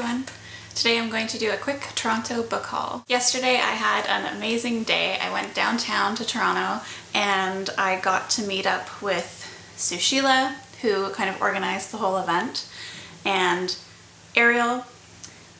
everyone. Today I'm going to do a quick Toronto book haul. Yesterday I had an amazing day. I went downtown to Toronto and I got to meet up with Sushila, who kind of organized the whole event, and Ariel,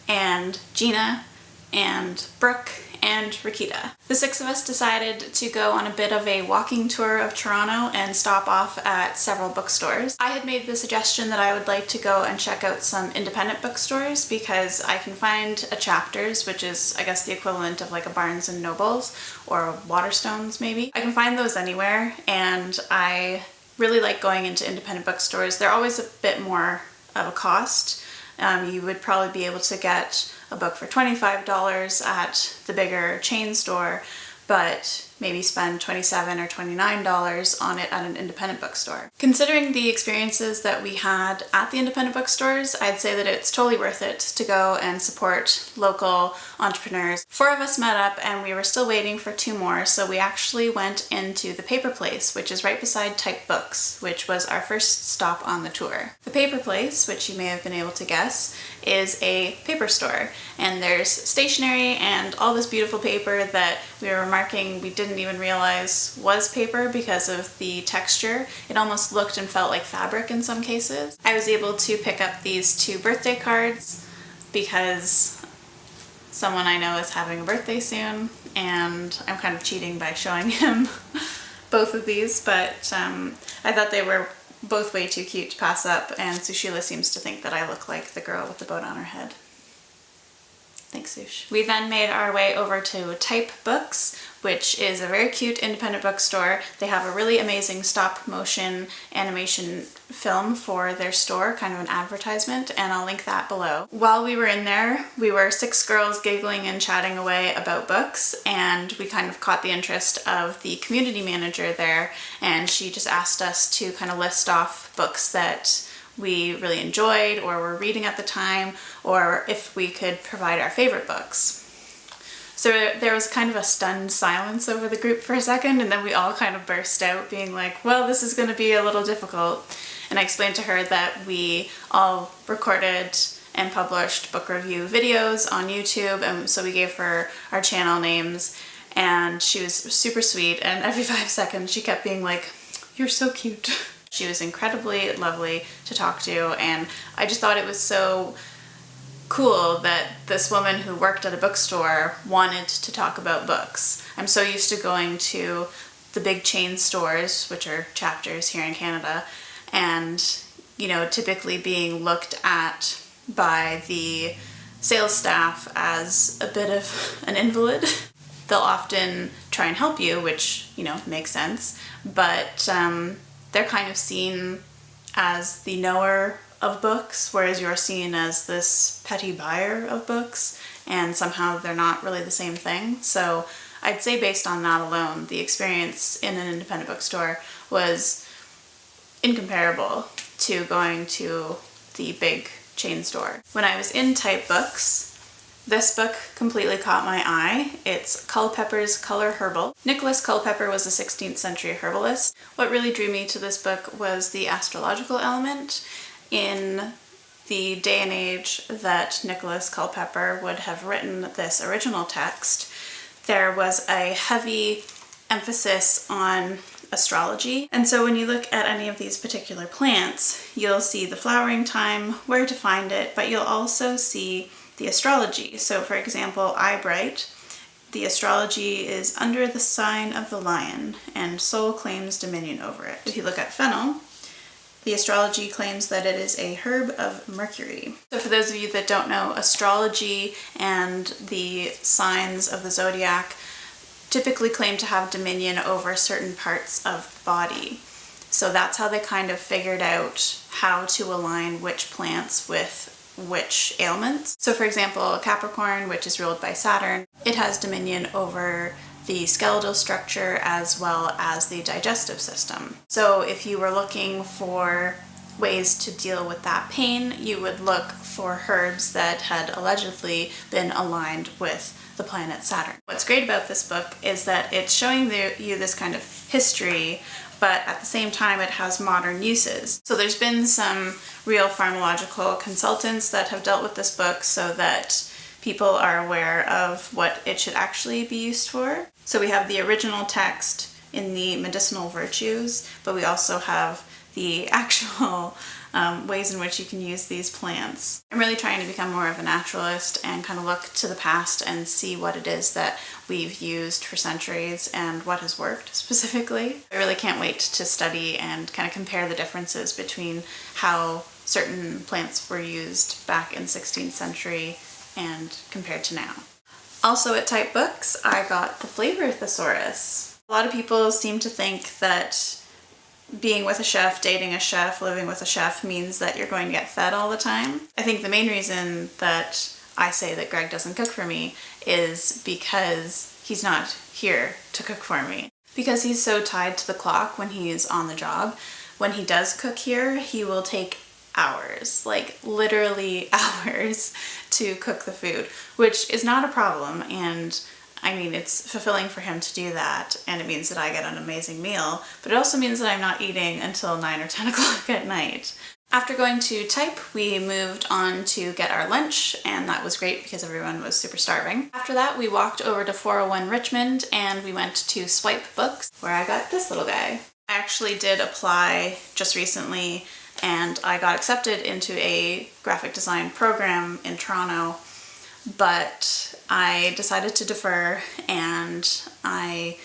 and Gina, and Brooke, and Rakita. The six of us decided to go on a bit of a walking tour of Toronto and stop off at several bookstores. I had made the suggestion that I would like to go and check out some independent bookstores because I can find a Chapters, which is I guess the equivalent of like a Barnes and Nobles or Waterstones maybe. I can find those anywhere, and I really like going into independent bookstores. They're always a bit more of a cost. You would probably be able to get a book for $25 at the bigger chain store, but maybe spend $27 or $29 on it at an independent bookstore. Considering the experiences that we had at the independent bookstores, I'd say that it's totally worth it to go and support local entrepreneurs. 4 of us met up and we were still waiting for 2 more, so we actually went into the Paper Place, which is right beside Type Books, which was our first stop on the tour. The Paper Place, which you may have been able to guess, is a paper store, and there's stationery and all this beautiful paper that we were remarking we didn't even realize was paper because of the texture. It almost looked and felt like fabric in some cases. I was able to pick up these 2 birthday cards because someone I know is having a birthday soon, and I'm kind of cheating by showing him both of these, but I thought they were both way too cute to pass up, and Sushila seems to think that I look like the girl with the boat on her head. Thanks, Sush. We then made our way over to Type Books, which is a very cute independent bookstore. They have a really amazing stop motion animation film for their store, kind of an advertisement, and I'll link that below. While we were in there, we were 6 girls giggling and chatting away about books, and we kind of caught the interest of the community manager there, and she just asked us to kind of list off books that we really enjoyed or were reading at the time, or if we could provide our favorite books. So there was kind of a stunned silence over the group for a second, and then we all kind of burst out being like, well, this is going to be a little difficult. And I explained to her that we all recorded and published book review videos on YouTube, and so we gave her our channel names, and she was super sweet, and every 5 seconds she kept being like, "You're so cute." She was incredibly lovely to talk to, and I just thought it was so cool that this woman who worked at a bookstore wanted to talk about books. I'm so used to going to the big chain stores, which are Chapters here in Canada, and, you know, typically being looked at by the sales staff as a bit of an invalid. They'll often try and help you, which, you know, makes sense, but they're kind of seen as the knower of books, whereas you're seen as this petty buyer of books, and somehow they're not really the same thing. So I'd say based on that alone, the experience in an independent bookstore was incomparable to going to the big chain store. When I was in Type Books, this book completely caught my eye. It's Culpeper's Color Herbal. Nicholas Culpeper was a 16th century herbalist. What really drew me to this book was the astrological element. In the day and age that Nicholas Culpeper would have written this original text, there was a heavy emphasis on astrology. And so when you look at any of these particular plants, you'll see the flowering time, where to find it, but you'll also see the astrology. So for example, Eyebright, the astrology is under the sign of the lion, and Sol claims dominion over it. If you look at Fennel, the astrology claims that it is a herb of Mercury. So for those of you that don't know, astrology and the signs of the zodiac typically claim to have dominion over certain parts of the body. So that's how they kind of figured out how to align which plants with which ailments. So for example, Capricorn, which is ruled by Saturn, it has dominion over the skeletal structure as well as the digestive system. So if you were looking for ways to deal with that pain, you would look for herbs that had allegedly been aligned with the planet Saturn. What's great about this book is that it's showing you this kind of history but at the same time it has modern uses. So there's been some real pharmacological consultants that have dealt with this book so that people are aware of what it should actually be used for. So we have the original text in the medicinal virtues, but we also have the actual ways in which you can use these plants. I'm really trying to become more of a naturalist and kind of look to the past and see what it is that we've used for centuries and what has worked specifically. I really can't wait to study and kind of compare the differences between how certain plants were used back in 16th century and compared to now. Also at Type Books, I got the Flavor Thesaurus. A lot of people seem to think that being with a chef, dating a chef, living with a chef means that you're going to get fed all the time. I think the main reason that I say that Greg doesn't cook for me is because he's not here to cook for me. Because he's so tied to the clock when he's on the job, when he does cook here, he will take hours, like literally hours, to cook the food, which is not a problem, and I mean, it's fulfilling for him to do that, and it means that I get an amazing meal, but it also means that I'm not eating until 9 or 10 o'clock at night. After going to Type, we moved on to get our lunch, and that was great because everyone was super starving. After that, we walked over to 401 Richmond, and we went to Swipe Books, where I got this little guy. I actually did apply just recently, and I got accepted into a graphic design program in Toronto, but I decided to defer, and I'm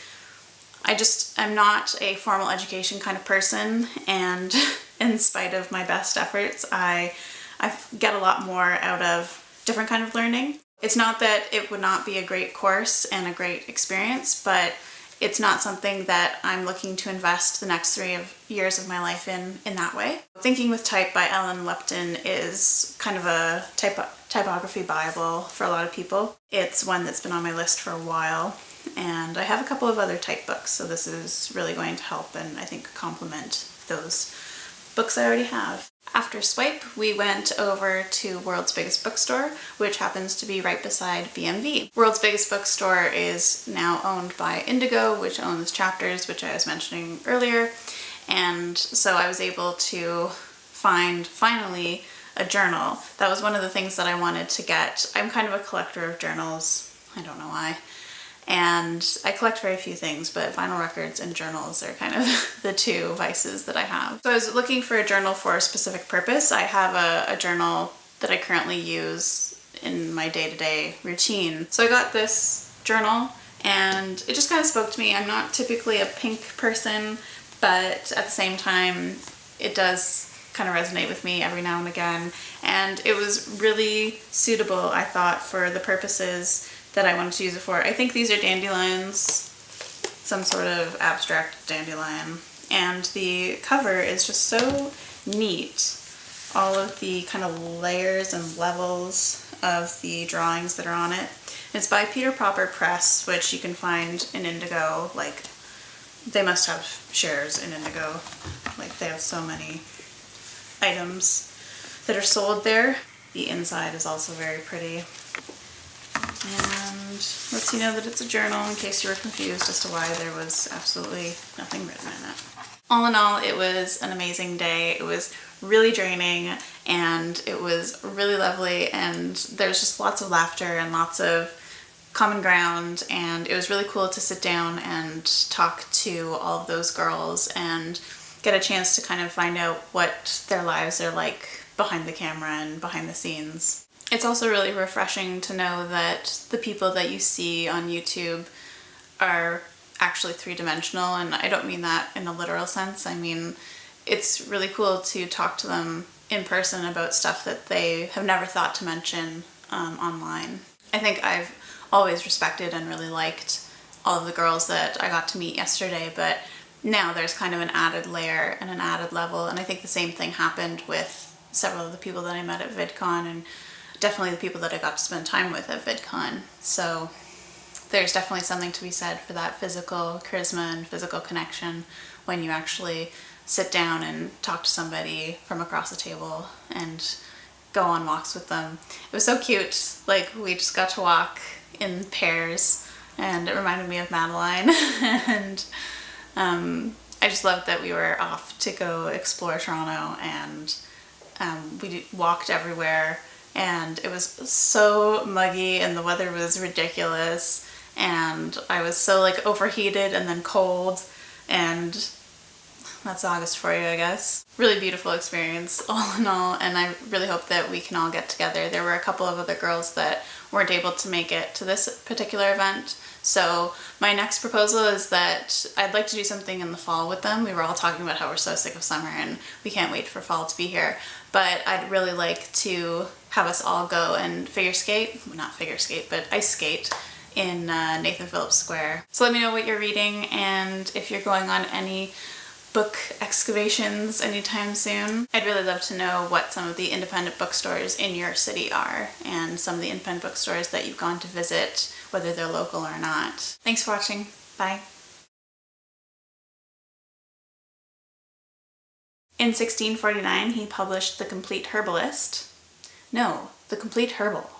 not a formal education kind of person, and in spite of my best efforts, I get a lot more out of different kind of learning. It's not that it would not be a great course and a great experience, but it's not something that I'm looking to invest the next 3 years of my life in that way. Thinking with Type by Ellen Lupton is kind of a typography Bible for a lot of people. It's one that's been on my list for a while, and I have a couple of other type books, so this is really going to help and I think complement those books I already have. After Swipe, we went over to World's Biggest Bookstore, which happens to be right beside BMV. World's Biggest Bookstore is now owned by Indigo, which owns Chapters, which I was mentioning earlier, and so I was able to find, finally, a journal. That was one of the things that I wanted to get. I'm kind of a collector of journals, I don't know why, and I collect very few things, but vinyl records and journals are kind of the two vices that I have. So I was looking for a journal for a specific purpose. I have a journal that I currently use in my day-to-day routine. So I got this journal, and it just kind of spoke to me. I'm not typically a pink person, but at the same time, it does kind of resonate with me every now and again, and it was really suitable, I thought, for the purposes that I wanted to use it for. I think these are dandelions, some sort of abstract dandelion, and the cover is just so neat. All of the kind of layers and levels of the drawings that are on it. It's by Peter Popper Press, which you can find in Indigo. Like, they must have shares in Indigo. Like, they have so many items that are sold there. The inside is also very pretty. And lets you know that it's a journal in case you were confused as to why there was absolutely nothing written in it. All in all, it was an amazing day. It was really draining, and it was really lovely, and there's just lots of laughter and lots of common ground, and it was really cool to sit down and talk to all of those girls and get a chance to kind of find out what their lives are like behind the camera and behind the scenes. It's also really refreshing to know that the people that you see on YouTube are actually three-dimensional, and I don't mean that in a literal sense. I mean, it's really cool to talk to them in person about stuff that they have never thought to mention online. I think I've always respected and really liked all of the girls that I got to meet yesterday, but now there's kind of an added layer and an added level, and I think the same thing happened with several of the people that I met at VidCon, and definitely the people that I got to spend time with at VidCon. So there's definitely something to be said for that physical charisma and physical connection when you actually sit down and talk to somebody from across the table and go on walks with them. It was so cute. Like, we just got to walk in pairs, and it reminded me of Madeline. And I just loved that we were off to go explore Toronto, and we walked everywhere, and it was so muggy and the weather was ridiculous, and I was so like overheated and then cold, and that's August for you, I guess. Really beautiful experience all in all, and I really hope that we can all get together. There were a couple of other girls that weren't able to make it to this particular event, so my next proposal is that I'd like to do something in the fall with them. We were all talking about how we're so sick of summer and we can't wait for fall to be here, but I'd really like to have us all go and figure skate, well, not figure skate, but ice skate in Nathan Phillips Square. So let me know what you're reading and if you're going on any book excavations anytime soon. I'd really love to know what some of the independent bookstores in your city are, and some of the independent bookstores that you've gone to visit, whether they're local or not. Thanks for watching. Bye. In 1649, he published The Complete Herbalist. No, The Complete Herbal.